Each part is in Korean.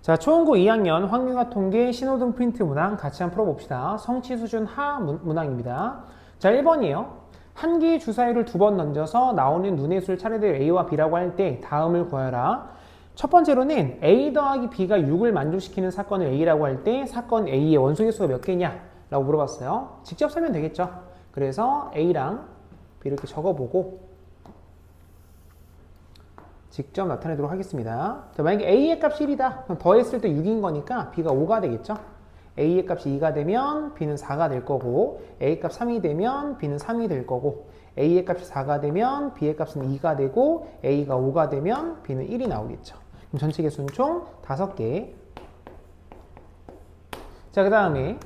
자, 초중고 2학년 환경과 통계 신호등 프린트 문항 같이 한번 풀어봅시다. 성취 수준 하 문항입니다. 자, 1번이에요. 한 개의 주사위를 두 번 던져서 나오는 눈의 수를 차례대로 A와 B라고 할 때 다음을 구하여라. 첫 번째로는 A 더하기 B가 6을 만족시키는 사건을 A라고 할 때 사건 A의 원소 개수가 몇 개냐? 라고 물어봤어요. 직접 쓰면 되겠죠. 그래서 A랑 B 이렇게 적어보고 직접 나타내도록 하겠습니다. 자, 만약에 A의 값이 1이다. 그럼 더했을 때 6인 거니까 B가 5가 되겠죠. A의 값이 2가 되면 B는 4가 될 거고, A의 값 3이 되면 B는 3이 될 거고, A의 값이 4가 되면 B의 값은 2가 되고, A가 5가 되면 B는 1이 나오겠죠. 그럼 전체 개수는 총 5개. 자, 그 다음에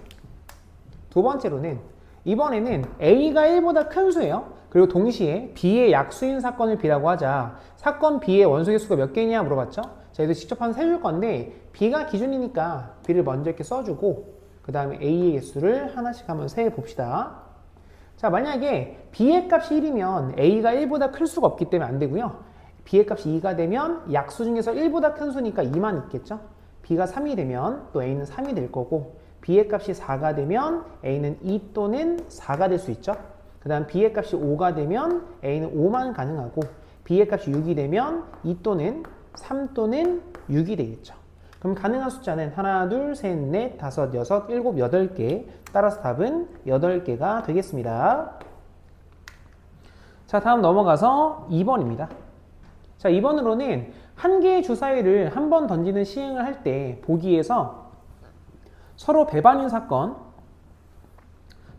두 번째로는 이번에는 A가 1보다 큰 수예요. 그리고 동시에 B의 약수인 사건을 B라고 하자. 사건 B의 원소 개수가 몇 개냐 물어봤죠? 자, 이거 직접 한 세줄 건데 B가 기준이니까 B를 먼저 이렇게 써주고 그 다음에 A의 개수를 하나씩 한번 세해 봅시다. 자, 만약에 B의 값이 1이면 A가 1보다 클 수가 없기 때문에 안 되고요. B의 값이 2가 되면 약수 중에서 1보다 큰 수니까 2만 있겠죠? B가 3이 되면 또 A는 3이 될 거고 B의 값이 4가 되면 A는 2 또는 4가 될 수 있죠? 그 다음 B의 값이 5가 되면 A는 5만 가능하고 B의 값이 6이 되면 2 또는 3 또는 6이 되겠죠. 그럼 가능한 숫자는 하나, 둘, 셋, 넷, 다섯, 여섯, 일곱, 8개. 따라서 답은 8개가 되겠습니다. 자, 다음 넘어가서 2번입니다. 자, 2번으로는 한 개의 주사위를 한 번 던지는 시행을 할 때 보기에서 서로 배반인 사건,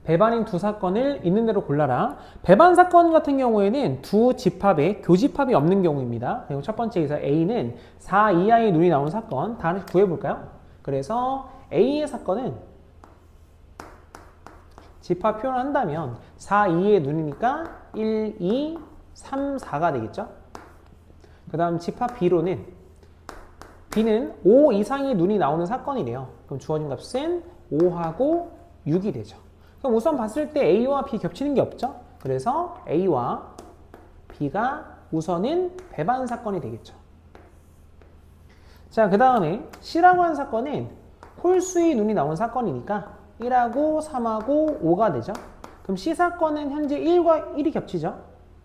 배반인 두 사건을 있는 대로 골라라. 배반 사건 같은 경우에는 두 집합에 교집합이 없는 경우입니다. 그리고 첫 번째에서 A는 4 이하의 눈이 나오는 사건. 다 하나씩 구해볼까요? 그래서 A의 사건은 집합 표현을 한다면 4 이하의 눈이니까 1, 2, 3, 4가 되겠죠? 그 다음 집합 B로는 B는 5 이상의 눈이 나오는 사건이래요. 그럼 주어진 값은 5하고 6이 되죠. 그럼 우선 봤을 때 A와 B 겹치는 게 없죠? 그래서 A와 B가 우선은 배반 사건이 되겠죠. 자, 그 다음에 C라고 하는 사건은 홀수의 눈이 나오는 사건이니까 1하고 3하고 5가 되죠. 그럼 C 사건은 현재 1과 1이 겹치죠.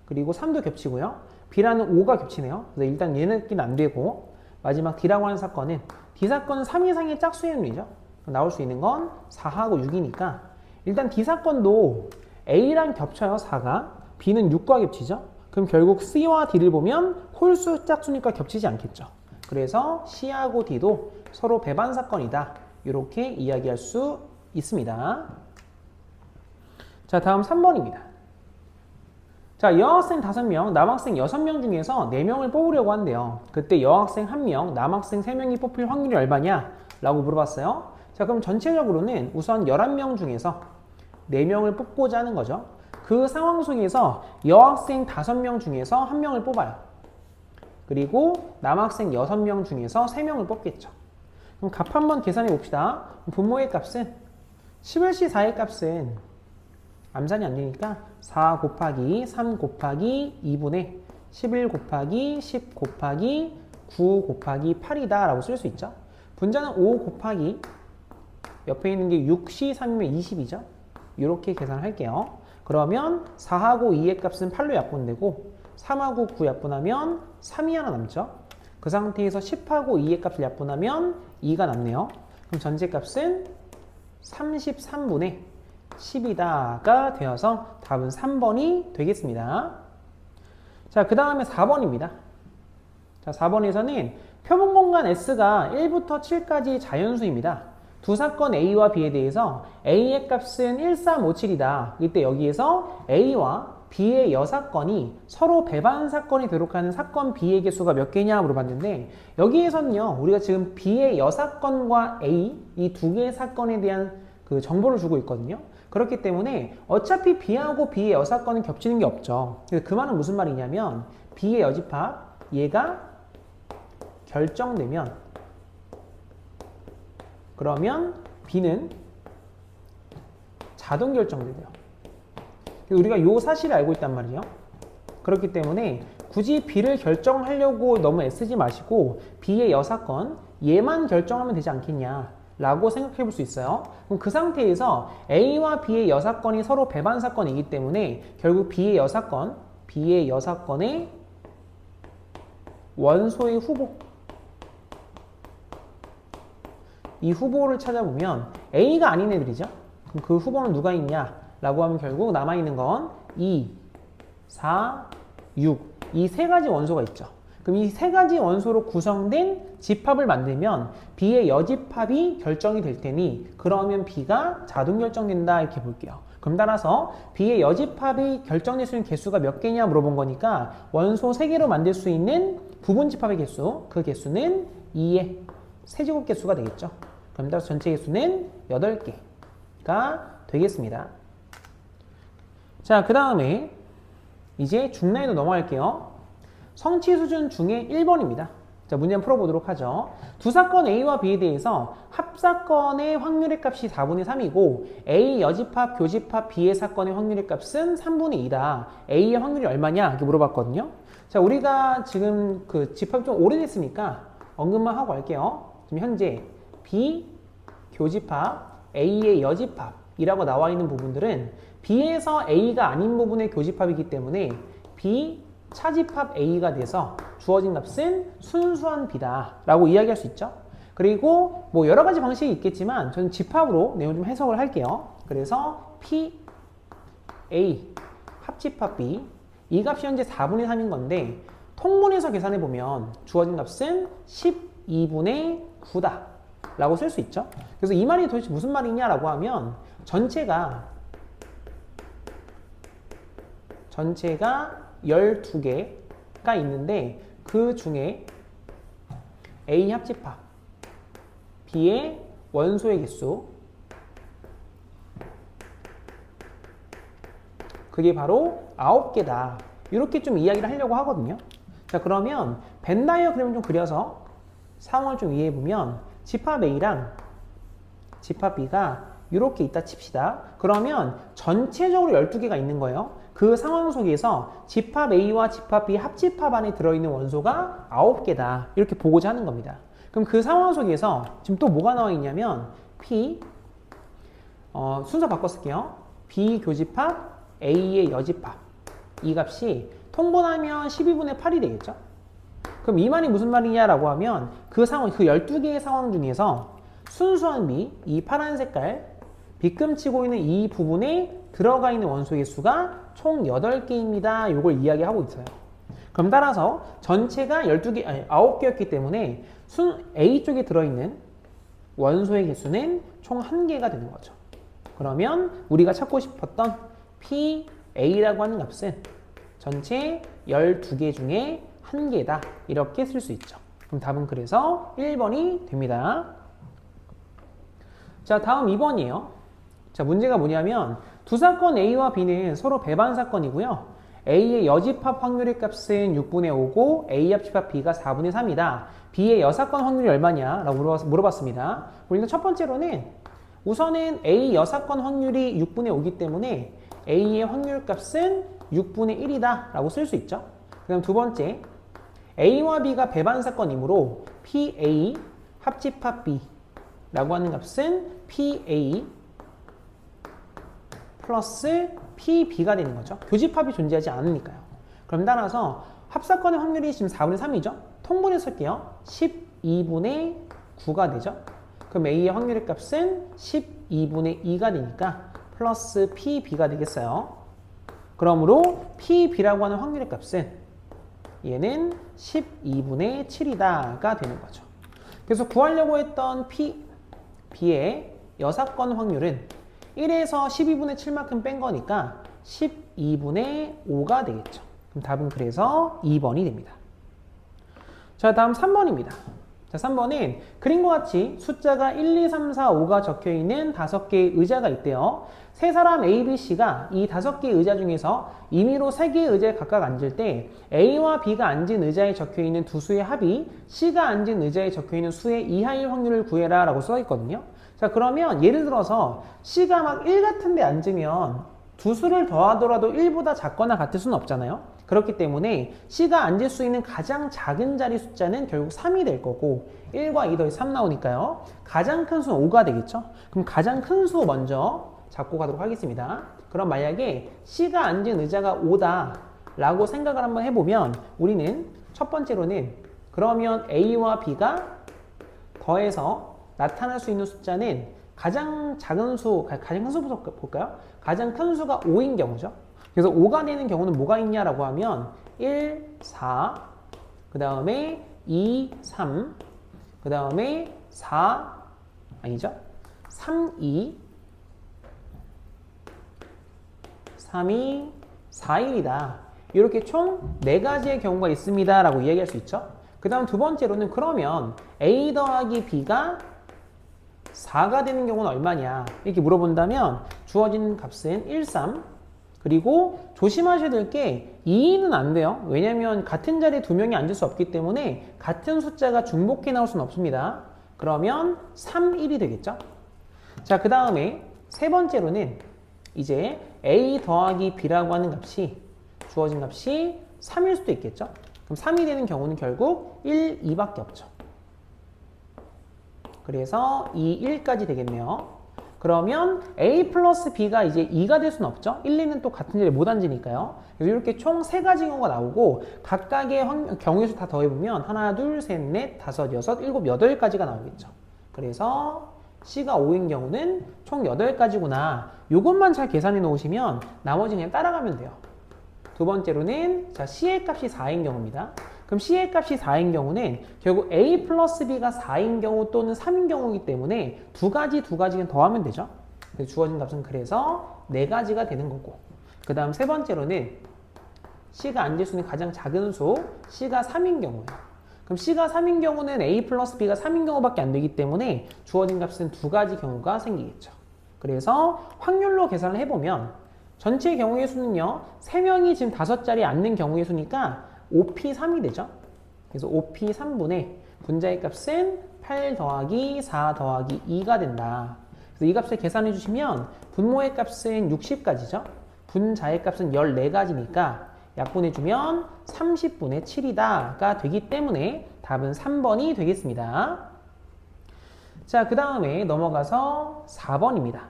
그리고 3도 겹치고요. B라는 5가 겹치네요. 그래서 일단 얘네끼리는 안 되고 마지막 D라고 하는 사건은 D 사건은 3 이상의 짝수의 눈이죠. 나올 수 있는 건 4하고 6이니까 일단 D 사건도 A랑 겹쳐요. 4가. B는 6과 겹치죠. 그럼 결국 C와 D를 보면 홀수 짝수니까 겹치지 않겠죠. 그래서 C하고 D도 서로 배반 사건이다. 이렇게 이야기할 수 있습니다. 자, 다음 3번입니다. 자, 여학생 5명, 남학생 6명 중에서 4명을 뽑으려고 한대요. 그때 여학생 1명, 남학생 3명이 뽑힐 확률이 얼마냐? 라고 물어봤어요. 자, 그럼 전체적으로는 우선 11명 중에서 4명을 뽑고자 하는 거죠. 그 상황 속에서 여학생 5명 중에서 1명을 뽑아요. 그리고 남학생 6명 중에서 3명을 뽑겠죠. 그럼 값 한번 계산해 봅시다. 분모의 값은 11시 4의 값은 암산이 안 되니까 4 곱하기 3 곱하기 2분의 11 곱하기 10 곱하기 9 곱하기 8이다 라고 쓸 수 있죠. 분자는 5 곱하기 옆에 있는 게 6시 3이면 20이죠. 이렇게 계산할게요. 그러면 4하고 2의 값은 8로 약분되고 3하고 9 약분하면 3이 하나 남죠. 그 상태에서 10하고 2의 값을 약분하면 2가 남네요. 그럼 전체 값은 33분의 10이다가 되어서 답은 3번이 되겠습니다. 자, 그 다음에 4번입니다. 자, 4번에서는 표본 공간 S가 1부터 7까지 자연수입니다. 두 사건 A와 B에 대해서 A의 값은 1357이다. 이때 여기에서 A와 B의 여사건이 서로 배반 사건이 되도록 하는 사건 B의 개수가 몇 개냐 물어봤는데 여기에서는요. 우리가 지금 B의 여사건과 A 이 두 개의 사건에 대한 그 정보를 주고 있거든요. 그렇기 때문에 어차피 B하고 B의 여사건은 겹치는 게 없죠. 그 말은 무슨 말이냐면 B의 여집합 얘가 결정되면 그러면 B는 자동 결정돼요. 우리가 이 사실을 알고 있단 말이에요. 그렇기 때문에 굳이 B를 결정하려고 너무 애쓰지 마시고 B의 여사건 얘만 결정하면 되지 않겠냐 라고 생각해 볼 수 있어요. 그럼 그 상태에서 A와 B의 여사건이 서로 배반 사건이기 때문에 결국 B의 여사건의 원소의 후보, 이 후보를 찾아보면 A가 아닌 애들이죠. 그럼 그 후보는 누가 있냐 라고 하면 결국 남아있는 건 2, 4, 6 이 세 가지 원소가 있죠. 그럼 이 세 가지 원소로 구성된 집합을 만들면 B의 여집합이 결정이 될 테니 그러면 B가 자동 결정된다 이렇게 볼게요. 그럼 따라서 B의 여집합이 결정될 수 있는 개수가 몇 개냐 물어본 거니까 원소 3개로 만들 수 있는 부분 집합의 개수, 그 개수는 2의 세제곱 개수가 되겠죠. 그럼 따라서 전체 개수는 8개가 되겠습니다. 자, 그 다음에 이제 중난이도 넘어갈게요. 성취 수준 중에 1번입니다. 자, 문제 한번 풀어보도록 하죠. 두 사건 A와 B에 대해서 합사건의 확률의 값이 4분의 3이고 A 여집합, 교집합 B의 사건의 확률의 값은 3분의 2다. A의 확률이 얼마냐? 이렇게 물어봤거든요. 자, 우리가 지금 그 집합이 좀 오래됐으니까 언급만 하고 갈게요. 지금 현재 B 교집합, A의 여집합이라고 나와 있는 부분들은 B에서 A가 아닌 부분의 교집합이기 때문에 B 차집합 A가 돼서 주어진 값은 순수한 B다 라고 이야기할 수 있죠. 그리고 뭐 여러 가지 방식이 있겠지만 저는 집합으로 내용 좀 해석을 할게요. 그래서 P, A, 합집합 B 이 값이 현재 4분의 3인 건데 통분해서 계산해 보면 주어진 값은 12분의 9다 라고 쓸 수 있죠. 그래서 이 말이 도대체 무슨 말이냐 라고 하면 전체가 12개가 있는데 그 중에 A 합집합 B의 원소의 개수 그게 바로 9개다 이렇게 좀 이야기를 하려고 하거든요. 자, 그러면 벤 다이어그램을 좀 그려서 상황을 좀 이해해보면 집합 A랑 집합 B가 이렇게 있다 칩시다. 그러면 전체적으로 12개가 있는 거예요. 그 상황 속에서 집합 A와 집합 B 합집합 안에 들어있는 원소가 9개다. 이렇게 보고자 하는 겁니다. 그럼 그 상황 속에서 지금 또 뭐가 나와 있냐면 P, 순서 바꿔 쓸게요. B 교집합, A의 여집합. 이 값이 통분하면 12분의 8이 되겠죠? 그럼 이 말이 무슨 말이냐라고 하면 그 상황, 그 12개의 상황 중에서 순수한 B, 이 파란 색깔, 빗금치고 있는 이 부분에 들어가 있는 원소의 수가 총 8개입니다. 이걸 이야기하고 있어요. 그럼 따라서 전체가 9개였기 때문에 A 쪽에 들어있는 원소의 개수는 총 1개가 되는 거죠. 그러면 우리가 찾고 싶었던 PA라고 하는 값은 전체 12개 중에 1개다. 이렇게 쓸 수 있죠. 그럼 답은 그래서 1번이 됩니다. 자, 다음 2번이에요. 자, 문제가 뭐냐면 두 사건 A와 B는 서로 배반 사건이고요. A의 여집합 확률의 값은 6분의 5고 A 합집합 B가 4분의 3이다. B의 여사건 확률이 얼마냐? 라고 물어봤습니다. 우리는 첫 번째로는 우선은 A 여사건 확률이 6분의 5이기 때문에 A의 확률 값은 6분의 1이다 라고 쓸 수 있죠. 그 다음 두 번째, A와 B가 배반 사건이므로 PA 합집합 B 라고 하는 값은 PA 플러스 PB가 되는 거죠. 교집합이 존재하지 않으니까요. 그럼 따라서 합사건의 확률이 지금 4분의 3이죠. 통분해서 쓸게요. 12분의 9가 되죠. 그럼 A의 확률의 값은 12분의 2가 되니까 플러스 PB가 되겠어요. 그러므로 PB라고 하는 확률의 값은 얘는 12분의 7이다가 되는 거죠. 그래서 구하려고 했던 B의 여사건 확률은 1에서 12분의 7만큼 뺀 거니까 12분의 5가 되겠죠. 그럼 답은 그래서 2번이 됩니다. 자, 다음 3번입니다. 자, 3번은 그림과 같이 숫자가 1, 2, 3, 4, 5가 적혀있는 5개의 의자가 있대요. 세 사람 A, B, C가 이 5개의 의자 중에서 임의로 3개의 의자에 각각 앉을 때 A와 B가 앉은 의자에 적혀있는 두 수의 합이 C가 앉은 의자에 적혀있는 수의 이하일 확률을 구해라 라고 써있거든요. 자, 그러면 예를 들어서 C가 막 1 같은 데 앉으면 두 수를 더하더라도 1보다 작거나 같을 수는 없잖아요. 그렇기 때문에 C가 앉을 수 있는 가장 작은 자리 숫자는 결국 3이 될 거고 1과 2 더해서 3 나오니까요. 가장 큰 수는 5가 되겠죠. 그럼 가장 큰 수 먼저 잡고 가도록 하겠습니다. 그럼 만약에 C가 앉은 의자가 5다 라고 생각을 한번 해보면 우리는 첫 번째로는 그러면 A와 B가 더해서 나타날 수 있는 숫자는 가장 작은 수, 가장 큰 수부터 볼까요? 가장 큰 수가 5인 경우죠. 그래서 5가 되는 경우는 뭐가 있냐라고 하면 1, 4, 그 다음에 2, 3, 그 다음에 4, 아니죠? 3, 2, 3, 2, 4, 1이다. 이렇게 총 4가지의 경우가 있습니다. 라고 이야기할 수 있죠. 그 다음 두 번째로는 그러면 A 더하기 B가 4가 되는 경우는 얼마냐 이렇게 물어본다면 주어진 값은 1, 3 그리고 조심하셔야 될 게 2는 안 돼요. 왜냐면 같은 자리에 두 명이 앉을 수 없기 때문에 같은 숫자가 중복해 나올 수는 없습니다. 그러면 3, 1이 되겠죠. 자, 그 다음에 세 번째로는 이제 A 더하기 B라고 하는 값이 주어진 값이 3일 수도 있겠죠. 그럼 3이 되는 경우는 결국 1, 2밖에 없죠. 그래서 2, 1까지 되겠네요. 그러면 A 플러스 B가 이제 2가 될 수는 없죠. 1, 2는 또 같은 자리에 못 앉으니까요. 그래서 이렇게 총 3가지 경우가 나오고 각각의 경우의 수 다 더해보면 하나, 둘, 셋, 넷, 다섯, 여섯, 일곱, 8가지가 나오겠죠. 그래서 C가 5인 경우는 총 8가지구나. 이것만 잘 계산해 놓으시면 나머지 그냥 따라가면 돼요. 두 번째로는 자 C의 값이 4인 경우입니다. 그럼 C의 값이 4인 경우는 결국 A 플러스 B가 4인 경우 또는 3인 경우이기 때문에 두 가지는 더하면 되죠. 주어진 값은 그래서 4가지가 되는 거고 그 다음 세 번째로는 C가 앉을 수 있는 가장 작은 수 C가 3인 경우예요. 그럼 C가 3인 경우는 A 플러스 B가 3인 경우밖에 안 되기 때문에 주어진 값은 2가지 경우가 생기겠죠. 그래서 확률로 계산을 해보면 전체 경우의 수는요 3명이 지금 5자리에 앉는 경우의 수니까 5P3이 되죠. 그래서 5P3분의 분자의 값은 8 더하기 4 더하기 2가 된다. 그래서 이 값을 계산해 주시면 분모의 값은 60가지죠. 분자의 값은 14가지니까 약분해 주면 30분의 7이다가 되기 때문에 답은 3번이 되겠습니다. 자, 그 다음에 넘어가서 4번입니다.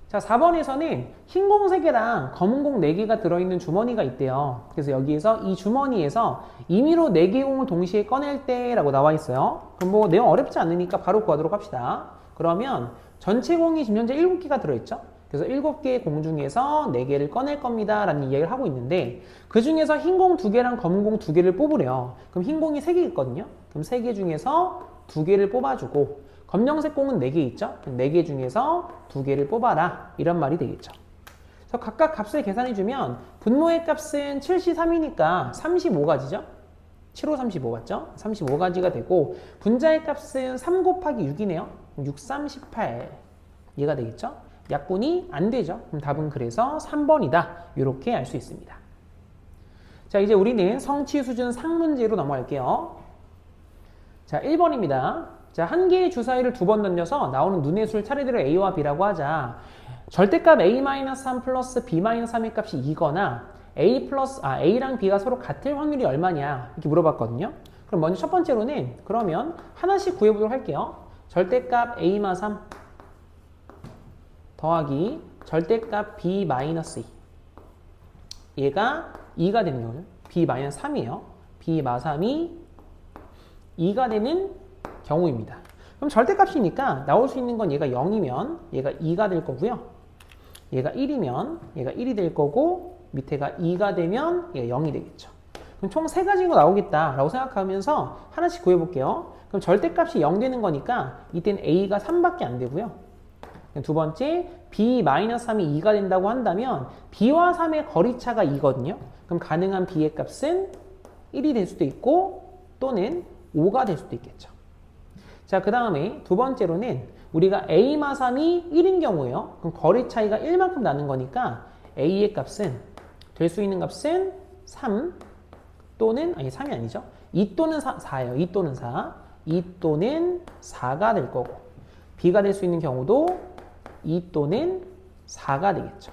자, 4번에서는 흰 공 3개랑 검은 공 4개가 들어있는 주머니가 있대요. 그래서 여기에서 이 주머니에서 임의로 4개의 공을 동시에 꺼낼 때 라고 나와 있어요. 그럼 뭐 내용 어렵지 않으니까 바로 구하도록 합시다. 그러면 전체 공이 지금 현재 7개가 들어있죠. 그래서 7개의 공 중에서 4개를 꺼낼 겁니다 라는 이야기를 하고 있는데 그 중에서 흰 공 2개랑 검은 공 2개를 뽑으래요. 그럼 흰 공이 3개 있거든요. 그럼 3개 중에서 2개를 뽑아주고 검정색 공은 4개 있죠? 4개 중에서 2개를 뽑아라 이런 말이 되겠죠. 그래서 각각 값을 계산해주면 분모의 값은 7C3이니까 35가지죠? 7, 5, 35 맞죠? 35가지가 되고 분자의 값은 3 곱하기 6이네요. 6, 3, 18 얘가 되겠죠? 약분이 안 되죠? 그럼 답은 그래서 3번이다 이렇게 알 수 있습니다. 자, 이제 우리는 성취 수준 상문제로 넘어갈게요. 자, 1번입니다. 자, 한 개의 주사위를 2번 던져서 나오는 눈의 수를 차례대로 A와 B라고 하자. 절대값 A-3 플러스 B-3의 값이 2거나 A랑 B가 서로 같을 확률이 얼마냐 이렇게 물어봤거든요. 그럼 먼저 첫 번째로는 그러면 하나씩 구해보도록 할게요. 절대값 A-3 더하기 절대값 B-2 얘가 2가 되는 거죠. B-3이에요. B-3이 2가 되는 경우입니다. 그럼 절대값이니까 나올 수 있는 건 얘가 0이면 얘가 2가 될 거고요. 얘가 1이면 얘가 1이 될 거고 밑에가 2가 되면 얘가 0이 되겠죠. 그럼 총 3가지가 나오겠다라고 생각하면서 하나씩 구해볼게요. 그럼 절대값이 0 되는 거니까 이때는 A가 3밖에 안 되고요. 두 번째 B-3이 2가 된다고 한다면 B와 3의 거리차가 2거든요. 그럼 가능한 B의 값은 1이 될 수도 있고 또는 5가 될 수도 있겠죠. 자, 그 다음에 두 번째로는 우리가 A-3이 1인 경우예요. 그럼 거리 차이가 1만큼 나는 거니까 A의 값은 될 수 있는 값은 3 또는 3이 아니죠. 2 또는 4예요. 2 또는 4. 2 또는 4가 될 거고 B가 될 수 있는 경우도 2 또는 4가 되겠죠.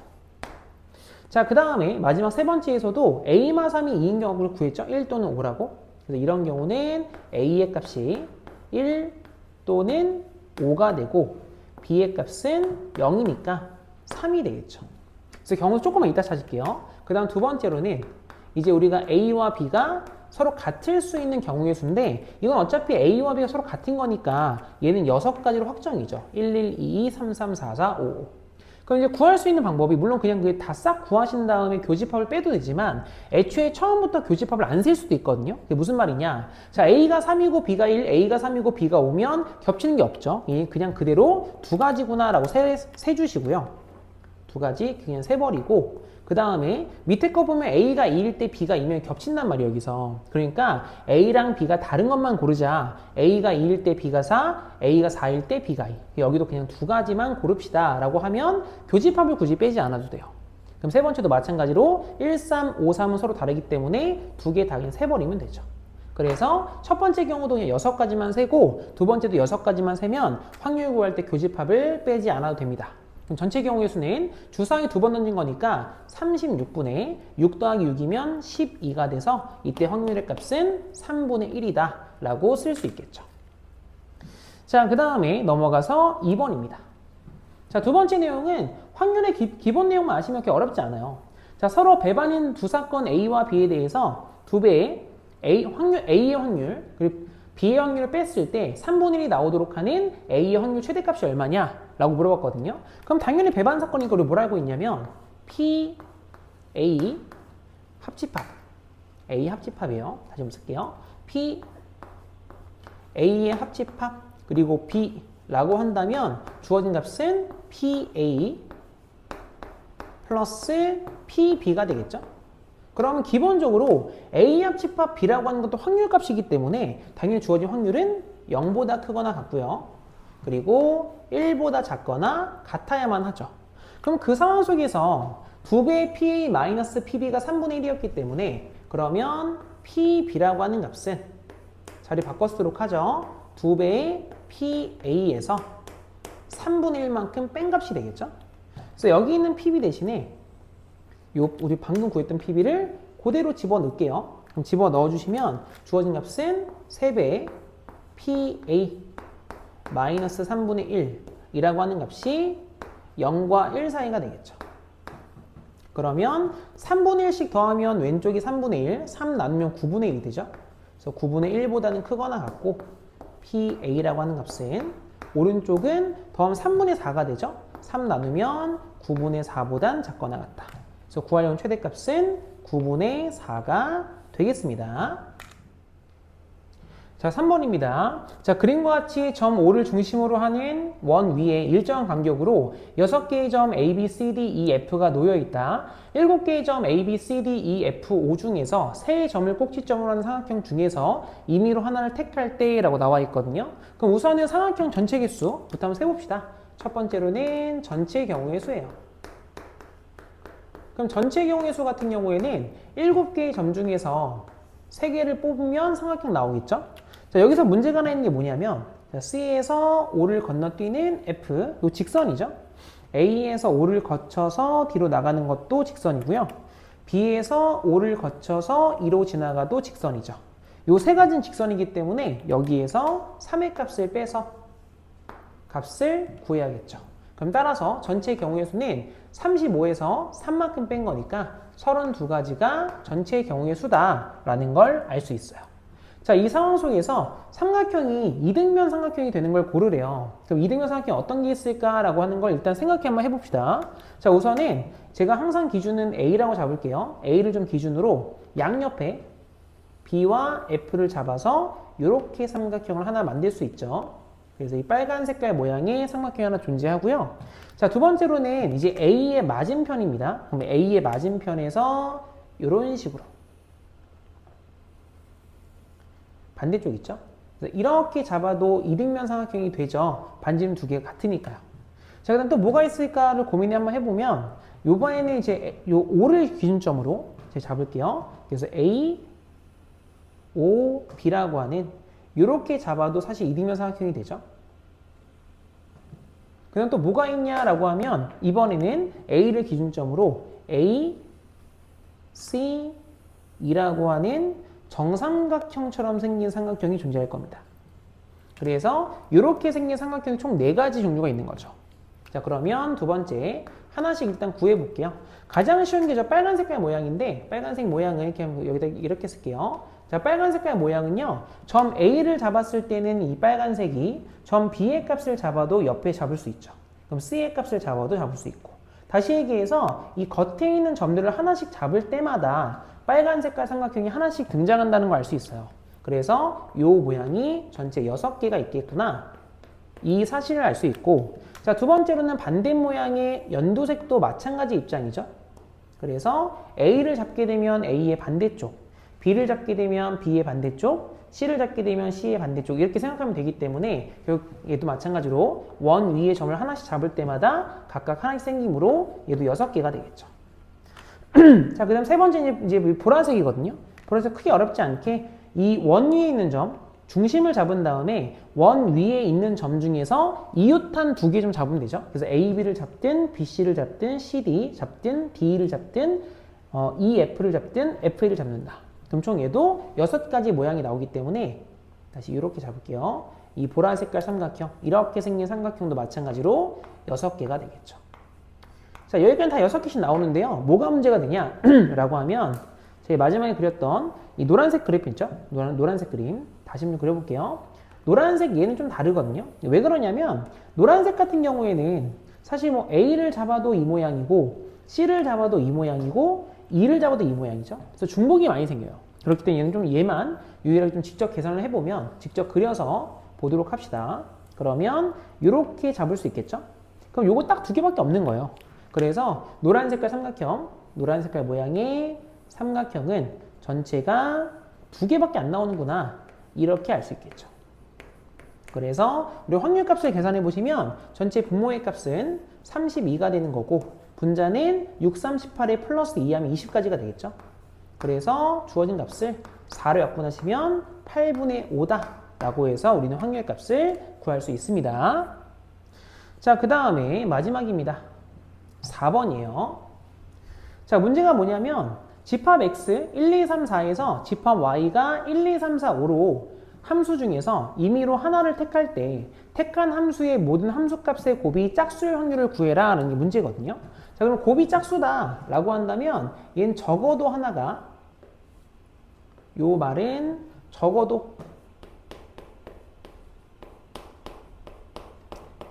자, 그 다음에 마지막 세 번째에서도 A마 3이 2인 경우를 구했죠. 1 또는 5라고. 그래서 이런 경우는 A의 값이 1 또는 5가 되고 B의 값은 0이니까 3이 되겠죠. 그래서 경우 조금만 이따 찾을게요. 그 다음 두 번째로는 이제 우리가 A와 B가 서로 같을 수 있는 경우의 수인데 이건 어차피 A와 B가 서로 같은 거니까 얘는 6가지로 확정이죠. 1, 1, 2, 2, 3, 3, 4, 4, 5. 그럼 이제 구할 수 있는 방법이 물론 그냥 그게 다 싹 구하신 다음에 교집합을 빼도 되지만 애초에 처음부터 교집합을 안 셀 수도 있거든요. 그게 무슨 말이냐. 자, A가 3이고 B가 1, A가 3이고 B가 5면 겹치는 게 없죠. 그냥 그대로 두 가지구나 라고 세주시고요. 두 가지 그냥 세버리고 그 다음에 밑에 거 보면 A가 2일 때 B가 2면 겹친단 말이에요, 여기서. 그러니까 A랑 B가 다른 것만 고르자. A가 2일 때 B가 4, A가 4일 때 B가 2. 여기도 그냥 두 가지만 고릅시다 라고 하면 교집합을 굳이 빼지 않아도 돼요. 그럼 세 번째도 마찬가지로 1, 3, 5, 3은 서로 다르기 때문에 두 개 다 그냥 세버리면 되죠. 그래서 첫 번째 경우도 그냥 6가지만 세고 두 번째도 6가지만 세면 확률 구할 때 교집합을 빼지 않아도 됩니다. 그럼 전체 경우의 수는 주사위 2번 던진 거니까 36분의 6 더하기 6이면 12가 돼서 이때 확률의 값은 3분의 1이다 라고 쓸 수 있겠죠. 자, 그 다음에 넘어가서 2번입니다. 자, 두 번째 내용은 확률의 기본 내용만 아시면 그렇게 어렵지 않아요. 자, 서로 배반인 두 사건 A와 B에 대해서 두 배의 A의 확률 그리고 B의 확률을 뺐을 때 3분의 1이 나오도록 하는 A의 확률 최대값이 얼마냐? 라고 물어봤거든요. 그럼 당연히 배반 사건이니까 우리 뭘 알고 있냐면 P, A 합집합. A 합집합이에요. 다시 한번 쓸게요. P, A의 합집합 그리고 B라고 한다면 주어진 값은 PA 플러스 PB가 되겠죠. 그러면 기본적으로 A 합집합 B라고 하는 것도 확률값이기 때문에 당연히 주어진 확률은 0보다 크거나 같고요. 그리고 1보다 작거나 같아야만 하죠. 그럼 그 상황 속에서 2배의 PA-PB가 3분의 1이었기 때문에 그러면 PB라고 하는 값은 자리 바꿔 쓰도록 하죠. 2배의 PA에서 3분의 1만큼 뺀 값이 되겠죠. 그래서 여기 있는 PB 대신에 우리 방금 구했던 PB를 그대로 집어넣을게요. 그럼 집어넣어주시면 주어진 값은 3배의 PA 마이너스 3분의 1이라고 하는 값이 0과 1 사이가 되겠죠. 그러면 3분의 1씩 더하면 왼쪽이 3분의 1, 3 나누면 9분의 1이 되죠. 그래서 9분의 1보다는 크거나 같고 PA라고 하는 값은 오른쪽은 더하면 3분의 4가 되죠. 3 나누면 9분의 4보단 작거나 같다. 그래서 구하려는 최대값은 9분의 4가 되겠습니다. 자, 3번입니다. 자, 그림과 같이 점 5를 중심으로 하는 원 위에 일정한 간격으로 6개의 점 A, B, C, D, E, F가 놓여 있다. 7개의 점 A, B, C, D, E, F, O 중에서 3의 점을 꼭지점으로 하는 삼각형 중에서 임의로 하나를 택할 때 라고 나와 있거든요. 그럼 우선은 삼각형 전체 개수부터 한번 세봅시다. 첫 번째로는 전체 경우의 수예요. 그럼 전체 경우의 수 같은 경우에는 7개의 점 중에서 3개를 뽑으면 삼각형 나오겠죠? 자, 여기서 문제가 하나 있는 게 뭐냐면 C에서 O를 건너뛰는 F, 이 직선이죠. A에서 O를 거쳐서 D로 나가는 것도 직선이고요. B에서 O를 거쳐서 E로 지나가도 직선이죠. 이 세 가지는 직선이기 때문에 여기에서 3의 값을 빼서 값을 구해야겠죠. 그럼 따라서 전체 경우의 수는 35에서 3만큼 뺀 거니까 32가지가 전체 경우의 수다라는 걸 알 수 있어요. 자, 이 상황 속에서 삼각형이 이등변 삼각형이 되는 걸 고르래요. 그럼 이등변 삼각형이 어떤 게 있을까라고 하는 걸 일단 생각해 한번 해봅시다. 자, 우선은 제가 항상 기준은 A라고 잡을게요. A를 좀 기준으로 양옆에 B와 F를 잡아서 이렇게 삼각형을 하나 만들 수 있죠. 그래서 이 빨간 색깔 모양의 삼각형이 하나 존재하고요. 자, 두 번째로는 이제 A의 맞은편입니다. 그럼 A의 맞은편에서 이런 식으로 반대쪽 있죠? 그래서 이렇게 잡아도 이등변 삼각형이 되죠. 반지름 두 개가 같으니까요. 자, 그다음 또 뭐가 있을까를 고민을 한번 해보면 이번에는 이제 요 O를 기준점으로 제가 잡을게요. 그래서 A, O, B라고 하는 이렇게 잡아도 사실 이등변 삼각형이 되죠. 그다음 또 뭐가 있냐라고 하면 이번에는 A를 기준점으로 A, C이라고 하는 정삼각형처럼 생긴 삼각형이 존재할 겁니다. 그래서 이렇게 생긴 삼각형이 총 4가지 종류가 있는 거죠. 자, 그러면 두 번째 하나씩 일단 구해 볼게요. 가장 쉬운 게 저 빨간 색깔 모양인데 빨간색 모양을 이렇게 여기다 이렇게 쓸게요. 자, 빨간 색깔 모양은요. 점 A를 잡았을 때는 이 빨간색이 점 B의 값을 잡아도 옆에 잡을 수 있죠. 그럼 C의 값을 잡아도 잡을 수 있고. 다시 얘기해서 이 겉에 있는 점들을 하나씩 잡을 때마다 빨간 색깔 삼각형이 하나씩 등장한다는 걸 알 수 있어요. 그래서 이 모양이 전체 6개가 있겠구나. 이 사실을 알 수 있고, 자, 두 번째로는 반대 모양의 연두색도 마찬가지 입장이죠. 그래서 A를 잡게 되면 A의 반대쪽, B를 잡게 되면 B의 반대쪽, C를 잡게 되면 C의 반대쪽 이렇게 생각하면 되기 때문에 결국 얘도 마찬가지로 원 위의 점을 하나씩 잡을 때마다 각각 하나씩 생기므로 얘도 6개가 되겠죠. 자, 그 다음 세 번째 이제 보라색이거든요. 보라색 크게 어렵지 않게 이 원 위에 있는 점, 중심을 잡은 다음에 원 위에 있는 점 중에서 이웃한 2개 좀 잡으면 되죠. 그래서 A, B를 잡든 BC를 잡든 CD 잡든 D를 잡든 EF를 잡든 FA를 잡는다. 그럼 총 얘도 6가지 모양이 나오기 때문에 다시 이렇게 잡을게요. 이 보라 색깔 삼각형, 이렇게 생긴 삼각형도 마찬가지로 6개가 되겠죠. 자, 여기까지 다 6개씩 나오는데요. 뭐가 문제가 되냐? 라고 하면 제가 마지막에 그렸던 이 노란색 그래프 있죠? 노란색 그림 다시 한번 그려볼게요. 노란색 얘는 좀 다르거든요. 왜 그러냐면 노란색 같은 경우에는 사실 뭐 A를 잡아도 이 모양이고 C를 잡아도 이 모양이고 E를 잡아도 이 모양이죠. 그래서 중복이 많이 생겨요. 그렇기 때문에 얘는 좀 얘만 유일하게 좀 직접 계산을 해보면 직접 그려서 보도록 합시다. 그러면 이렇게 잡을 수 있겠죠? 그럼 요거 딱 2개밖에 없는 거예요. 그래서 노란 색깔 삼각형, 노란 색깔 모양의 삼각형은 전체가 2개밖에 안 나오는구나. 이렇게 알 수 있겠죠. 그래서 우리 확률값을 계산해 보시면 전체 분모의 값은 32가 되는 거고 분자는 6, 38에 플러스 2하면 20까지가 되겠죠. 그래서 주어진 값을 4로 약분하시면 8분의 5다 라고 해서 우리는 확률값을 구할 수 있습니다. 자, 그 다음에 마지막입니다. 4번이에요. 자, 문제가 뭐냐면 집합 x 1, 2, 3, 4에서 집합 y가 1, 2, 3, 4, 5로 함수 중에서 임의로 하나를 택할 때 택한 함수의 모든 함수값의 곱이 짝수일 확률을 구해라 라는 게 문제거든요. 자, 그럼 곱이 짝수다 라고 한다면 얘는 적어도 하나가, 요 말은 적어도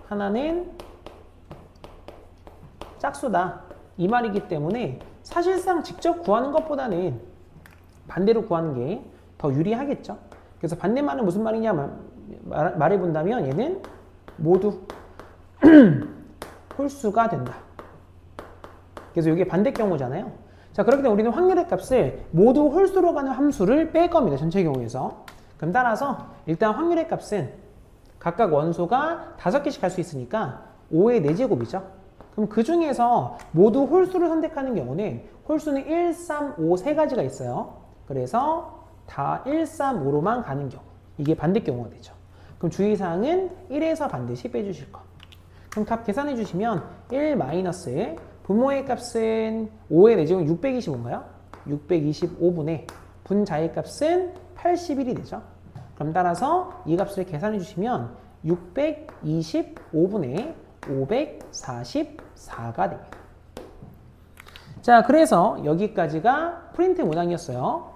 하나는 짝수다 이 말이기 때문에 사실상 직접 구하는 것보다는 반대로 구하는 게 더 유리하겠죠. 그래서 반대말은 무슨 말이냐 말해본다면 얘는 모두 홀수가 된다. 그래서 이게 반대 경우잖아요. 자, 그렇기 때문에 우리는 확률의 값을 모두 홀수로 가는 함수를 뺄 겁니다. 전체 경우에서. 그럼 따라서 일단 확률의 값은 각각 원소가 5개씩 갈 수 있으니까 5의 4제곱이죠. 그럼 그 중에서 모두 홀수를 선택하는 경우는 홀수는 1, 3, 5 3가지가 있어요. 그래서 다 1, 3, 5로만 가는 경우. 이게 반대 경우가 되죠. 그럼 주의사항은 1에서 반드시 빼주실 거. 그럼 값 계산해 주시면 1 마이너스 분모의 값은 5의 4제곱 625인가요? 625분의 분자의 값은 81이 되죠. 그럼 따라서 이 값을 계산해 주시면 625분의 544가 됩니다. 자, 그래서 여기까지가 프린트 문항이었어요.